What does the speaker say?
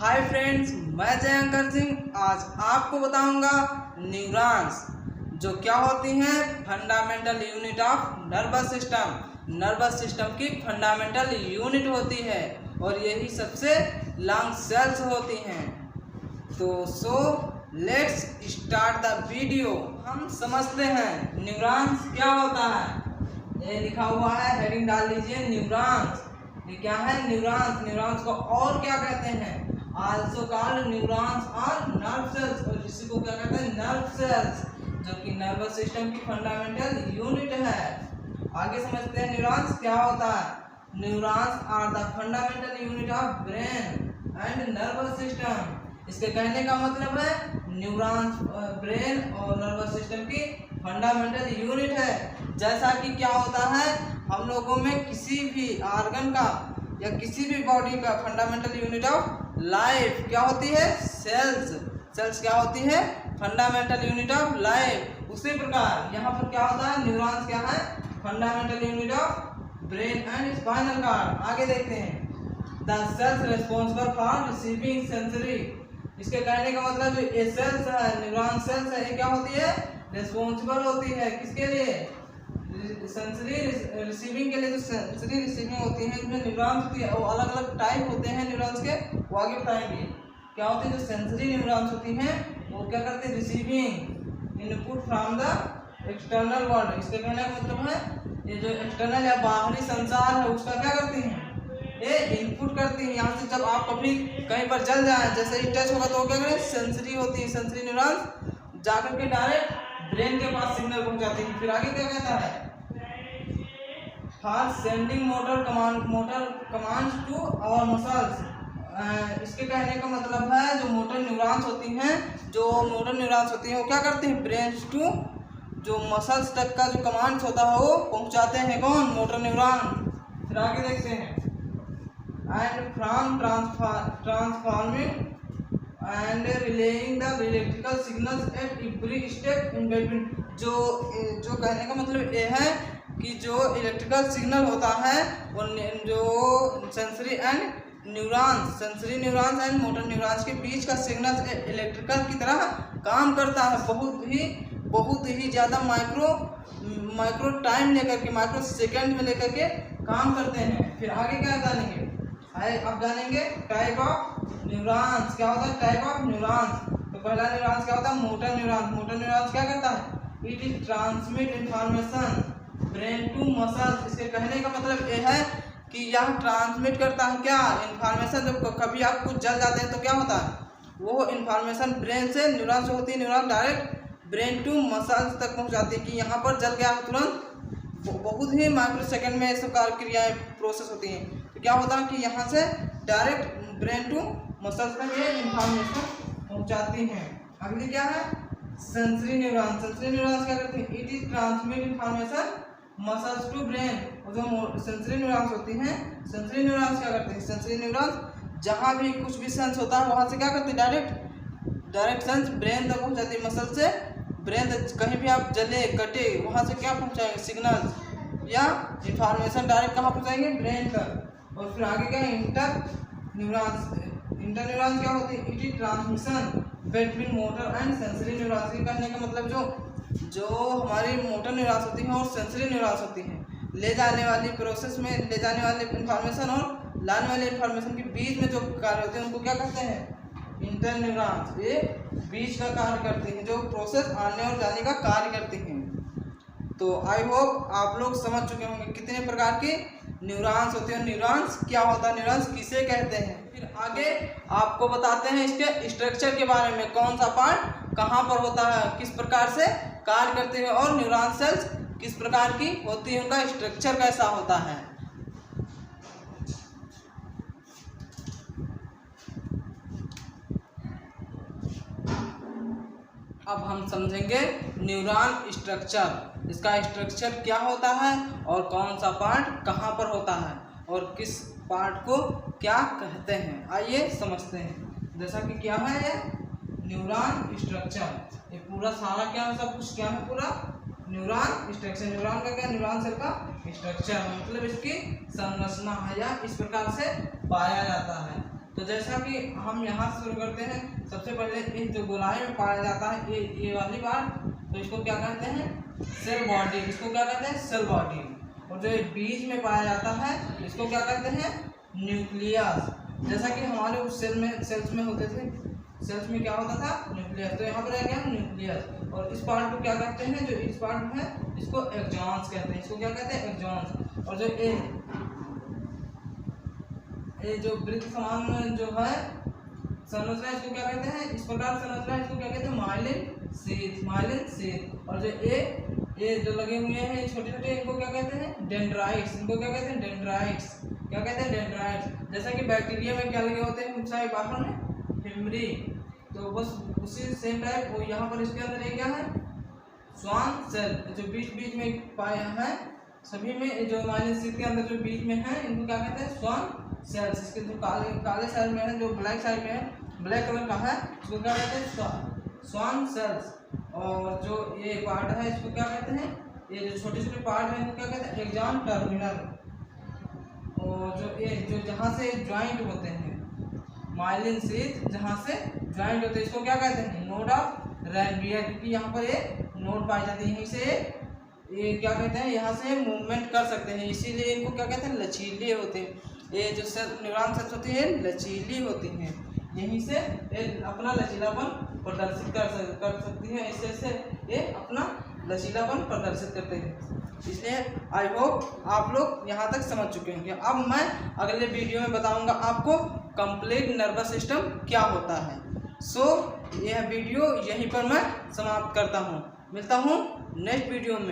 Hi friends, मैं जयंकर सिंह आज आपको बताऊंगा न्यूरॉन्स जो क्या होती हैं। Fundamental unit of nervous system. Nervous system की फंडामेंटल यूनिट होती है और यही सबसे लॉन्ग सेल्स होती हैं। So let's start the video. हम समझते हैं न्यूरॉन्स क्या होता है। ये लिखा हुआ है, हेडिंग डाल लीजिए न्यूरॉन्स। ये क्या है? न्यूरॉन्स। न्यूरॉन्स को और क्या कहते हैं? आल्सो कॉल्ड न्यूरॉन्स और नर्व सेल्स। और इसी को क्या कहते हैं? नर्व सेल्स, जो कि नर्वस सिस्टम की फंडामेंटल यूनिट है। आगे समझते हैं न्यूरॉन्स क्या होता है। Neurons are the fundamental unit of brain and nervous system. इसके कहने का मतलब है न्यूरॉन्स ब्रेन और नर्वस सिस्टम की फंडामेंटल यूनिट है। जैसा कि क्या होता है, हम लोगों में किसी भी ऑर्गन का या किसी भी बॉडी का फंडामेंटल यूनिट ऑफ लाइफ क्या होती है? सेल्स। सेल्स क्या होती है? Fundamental unit of life. उसी प्रकार यहाँ पर क्या होता है? न्यूरॉन्स क्या है? Fundamental unit of brain and spinal cord. आगे देखते हैं, the cells responsible for receiving sensory. इसके कहने का मतलब जो ये सेल्स है, न्यूरॉन सेल्स है, ये क्या होती है? रिस्पॉन्सिबल होती है किसके लिए? सेंसरी रिसीविंग के लिए। जो सेंसरी रिसीविंग होती है, इसमें न्यूरॉन्स होती है, वो अलग अलग टाइप होते हैं न्यूरॉन्स के, वो आगे बताएंगे क्या होते हैं। जो सेंसरी न्यूरॉन्स होती हैं वो क्या करते हैं? Receiving input from the external world. इसके कहने का मतलब है ये जो एक्सटर्नल या बाहरी संसार है उसका क्या करती हैं? ये इनपुट करती है। यहाँ से जब आप कभी कहीं पर जल जाए, जैसे ही टच होगा तो क्या करें? सेंसरी होती है। सेंसरी न्यूरॉन्स जाकर के डायरेक्ट ब्रेन के पास सिग्नल पहुंचाती है। फिर आगे क्या कहता है? For sending motor commands to our muscles. इसके कहने का मतलब है जो मोटर न्यूरॉन्स होती हैं, वो क्या करती हैं? ब्रेन टू जो मसल्स तक का जो कमांड्स होता है वो पहुंचाते हैं। कौन? Motor neuron. फिर आगे देखते हैं, and from transforming and relying the electrical signals at every step in between. जो कहने का मतलब ये है कि जो इलेक्ट्रिकल सिग्नल होता है वो जो sensory neurons and motor neurons के बीच का सिग्नल इलेक्ट्रिकल की तरह काम करता है। बहुत ही ज़्यादा माइक्रो टाइम लेकर के, माइक्रो सेकेंड में लेकर के काम करते हैं। फिर आगे क्या जानेंगे? अब जानेंगे टाइप ऑफ न्यूरॉन्स। क्या होता है टाइप ऑफ न्यूरॉन्स? तो पहला न्यूरॉन्स क्या होता है? Motor neurons. मोटर न्यूरॉन्स क्या करता है? It is transmit information brain to muscles. इसके कहने का मतलब ये है कि यह ट्रांसमिट करता है क्या? इंफॉर्मेशन। जब कभी आप कुछ जल जाते हैं तो क्या होता है? वो इंफॉर्मेशन ब्रेन से न्यूरॉन्स होती है, neuron direct brain to muscles तक पहुंचाती है कि यहाँ पर जल गया तुरंत। बहुत ही माइक्रो सेकेंड में सब क्रियाएं प्रोसेस होती हैं। तो क्या होता है कि यहाँ से डायरेक्ट ब्रेन टू मसल्स तक ये इंफॉर्मेशन पहुँचाती हैं। अगली क्या है? Sensory neurons. सेंसरी न्यूरॉन्स क्या करती है? It is transmit information muscles to brain. और जो सेंसरी न्यूरॉन्स होती हैं, सेंसरी न्यूरॉन्स क्या करते हैं? सेंसरी न्यूरॉन्स जहाँ भी कुछ भी सेंस होता है वहाँ से क्या करते हैं? डायरेक्ट सेंस ब्रेन तक पहुँचाती है। मसल से ब्रेन तक कहीं भी आप जले कटे वहाँ से क्या पहुँचाएंगे? सिग्नल या इंफॉर्मेशन डायरेक्ट कहाँ पहुँचाएंगे? ब्रेन तक। और फिर आगे क्या है? इंटर न्यूरॉन्स क्या होती है? It is transmission between motor and sensory neurons. कहने का मतलब जो हमारी मोटर न्यूरॉन्स होती हैं और सेंसरी न्यूरॉन्स होती हैं, ले जाने वाली प्रोसेस में ले जाने वाली इंफॉर्मेशन और लाने वाली इंफॉर्मेशन के बीच में जो कार्य होते हैं उनको क्या कहते हैं? Inter neurons. ये बीच का कार्य करते हैं, जो प्रोसेस आने और जाने का कार्य करते हैं। तो आई होप आप लोग समझ चुके होंगे कितने प्रकार के न्यूरॉन्स होते हैं, न्यूरॉन्स क्या होता है, न्यूरॉन्स किसे कहते हैं। फिर आगे आपको बताते हैं इसके स्ट्रक्चर के बारे में, कौन सा पार्ट कहाँ पर होता है, किस प्रकार से कार्य करते हैं और न्यूरॉन सेल्स किस प्रकार की होती है, उनका स्ट्रक्चर कैसा होता है। अब हम समझेंगे न्यूरॉन स्ट्रक्चर। इसका स्ट्रक्चर क्या होता है और कौन सा पार्ट कहाँ पर होता है और किस पार्ट को क्या कहते हैं। आइए समझते हैं। जैसा कि क्या है ये न्यूरॉन स्ट्रक्चर, ये पूरा सारा क्या है, सब कुछ क्या है, पूरा न्यूरॉन स्ट्रक्चर। न्यूरॉन का क्या? न्यूरॉन सेल का स्ट्रक्चर मतलब इसकी संरचना है या इस प्रकार से पाया जाता है। तो जैसा कि हम यहाँ से शुरू करते हैं, सबसे पहले इस जो गोलाई में पाया जाता है ये वाली बात, तो इसको क्या कहते हैं? Cell body. इसको क्या कहते हैं? Cell body. और जो बीच में पाया जाता है इसको क्या कहते हैं? न्यूक्लियस। जैसा कि हमारे उस सेल्स में होते थे, सेल्स में क्या होता था? न्यूक्लियस। तो यहाँ पर है क्या? न्यूक्लियस। और इस पार्ट को क्या कहते हैं? जो इस पार्ट है इसको एक्सॉन्स कहते हैं। इसको क्या कहते हैं? एक्सॉन्स। और जो ये जो वृत्त समान जो है संरचना, इसको क्या कहते हैं? इस प्रकार संरचना इसको क्या कहते हैं? Myelin sheath. Myelin sheath. और जो ये जो लगे हुए हैं छोटे छोटे, इनको क्या कहते हैं? डेंड्राइट्स। इनको क्या कहते हैं? डेंड्राइट्स। क्या कहते हैं? डेंड्राइट्स। जैसा कि बैक्टीरिया में क्या लगे होते हैं? ऊंचाई बाहर में फिमरी। तो बस उसी सेम टाइप वो यहाँ पर इसके अंदर ये क्या है? Schwann cell. जो बीच बीच में पाया है सभी में, जो माइलिन शीथ के अंदर जो बीच में है इनको क्या कहते हैं? Schwann cells. इसके जो काले साइड में है, जो ब्लैक साइड में है, ब्लैक कलर का है, इसको क्या कहते हैं? Schwann cells. और जो ये पार्ट है इसको क्या कहते हैं? ये जो छोटे छोटे पार्ट है इनको क्या कहते हैं? Axon terminal. और जो जहाँ से ज्वाइंट होते हैं, माइलिन शीथ जहाँ से ज्वाइंट होते हैं, इसको क्या कहते हैं? Node of Ranvier. क्योंकि यहाँ पर ये नोड पाई जाती है, यहीं से ये क्या कहते हैं? यहाँ से मूवमेंट कर सकते हैं, इसीलिए इनको क्या कहते हैं? लचीले होते हैं। ये जो न्यूरॉन सेल्स होती है लचीली होती हैं, यहीं से ये अपना लचीलापन प्रदर्शित कर सकती है। इससे ये अपना लचीलापन प्रदर्शित करते हैं। इसलिए आई होप आप लोग यहाँ तक समझ चुके होंगे। अब मैं अगले वीडियो में बताऊँगा आपको कंप्लीट नर्वस सिस्टम क्या होता है। यह वीडियो यहीं पर मैं समाप्त करता हूँ। मिलता हूँ नेक्स्ट वीडियो में।